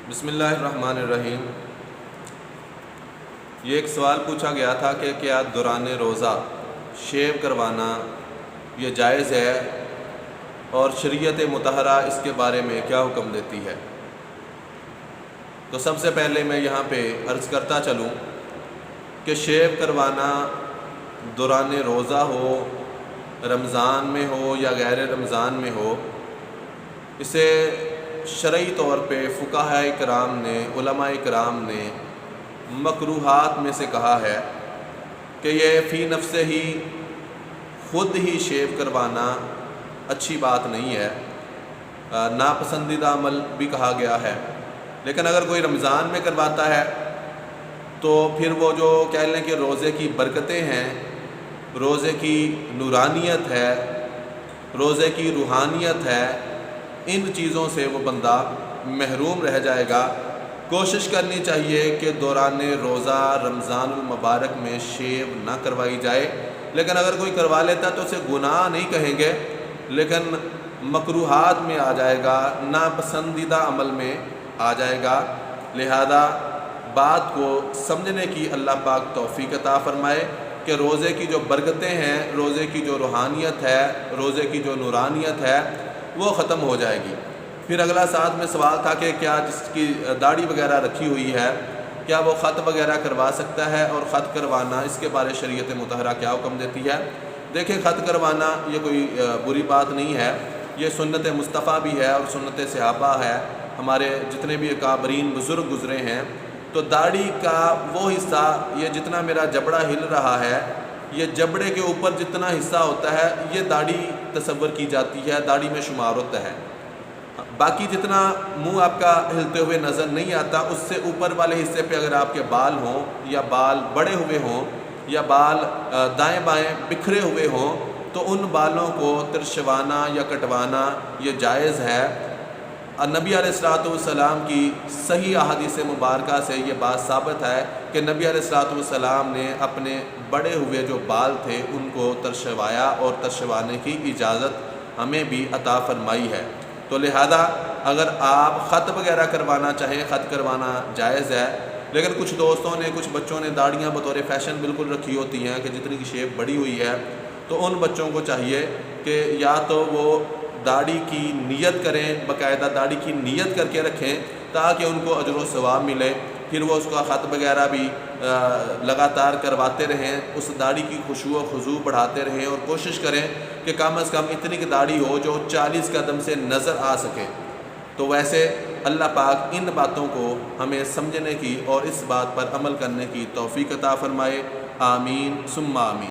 بسم اللہ الرحمن الرحیم۔ یہ ایک سوال پوچھا گیا تھا کہ کیا دوران روزہ شیو کروانا یہ جائز ہے اور شریعت مطہرہ اس کے بارے میں کیا حکم دیتی ہے؟ تو سب سے پہلے میں یہاں پہ عرض کرتا چلوں کہ شیو کروانا دوران روزہ ہو، رمضان میں ہو یا غیر رمضان میں ہو، اسے شرعی طور پہ فقہاء کرام نے، علماء کرام نے مکروہات میں سے کہا ہے کہ یہ فی نفس ہی خود ہی شیو کروانا اچھی بات نہیں ہے، ناپسندیدہ عمل بھی کہا گیا ہے۔ لیکن اگر کوئی رمضان میں کرواتا ہے تو پھر وہ جو کہہ لیں کہ روزے کی برکتیں ہیں، روزے کی نورانیت ہے، روزے کی روحانیت ہے، ان چیزوں سے وہ بندہ محروم رہ جائے گا۔ کوشش کرنی چاہیے کہ دوران روزہ رمضان المبارک میں شیو نہ کروائی جائے، لیکن اگر کوئی کروا لیتا تو اسے گناہ نہیں کہیں گے، لیکن مکروہات میں آ جائے گا، ناپسندیدہ عمل میں آ جائے گا۔ لہذا بات کو سمجھنے کی اللہ پاک توفیق عطا فرمائے کہ روزے کی جو برکتیں ہیں، روزے کی جو روحانیت ہے، روزے کی جو نورانیت ہے وہ ختم ہو جائے گی۔ پھر اگلا ساتھ میں سوال تھا کہ کیا جس کی داڑھی وغیرہ رکھی ہوئی ہے کیا وہ خط وغیرہ کروا سکتا ہے، اور خط کروانا اس کے بارے شریعت مطہرہ کیا حکم دیتی ہے؟ دیکھیں، خط کروانا یہ کوئی بری بات نہیں ہے، یہ سنت مصطفیٰ بھی ہے اور سنت صحابہ ہے۔ ہمارے جتنے بھی اکابرین بزرگ گزرے ہیں تو داڑھی کا وہ حصہ، یہ جتنا میرا جبڑا ہل رہا ہے، یہ جبڑے کے اوپر جتنا حصہ ہوتا ہے یہ داڑھی تصور کی جاتی ہے، داڑھی میں شمار ہوتا ہے۔ باقی جتنا منہ آپ کا ہلتے ہوئے نظر نہیں آتا، اس سے اوپر والے حصے پہ اگر آپ کے بال ہوں یا بال بڑے ہوئے ہوں یا بال دائیں بائیں بکھرے ہوئے ہوں تو ان بالوں کو ترشوانا یا کٹوانا یہ جائز ہے۔ نبی علیہ الصلوۃ والسلام کی صحیح احادیث مبارکہ سے یہ بات ثابت ہے کہ نبی علیہ الصلوۃ والسلام نے اپنے بڑے ہوئے جو بال تھے ان کو ترشوایا اور ترشوانے کی اجازت ہمیں بھی عطا فرمائی ہے۔ تو لہذا اگر آپ خط وغیرہ کروانا چاہیں، خط کروانا جائز ہے، لیکن کچھ دوستوں نے، کچھ بچوں نے داڑھیاں بطور فیشن بالکل رکھی ہوتی ہیں کہ جتنی کی شیپ بڑی ہوئی ہے، تو ان بچوں کو چاہیے کہ یا تو وہ داڑھی کی نیت کریں، باقاعدہ داڑھی کی نیت کر کے رکھیں تاکہ ان کو اجر و ثواب ملے، پھر وہ اس کا خط وغیرہ بھی لگاتار کرواتے رہیں، اس داڑھی کی خشوع و خضوع بڑھاتے رہیں اور کوشش کریں کہ کم از کم اتنی کی داڑھی ہو جو 40 قدم سے نظر آ سکے۔ تو ویسے اللہ پاک ان باتوں کو ہمیں سمجھنے کی اور اس بات پر عمل کرنے کی توفیق عطا فرمائے۔ آمین ثم آمین۔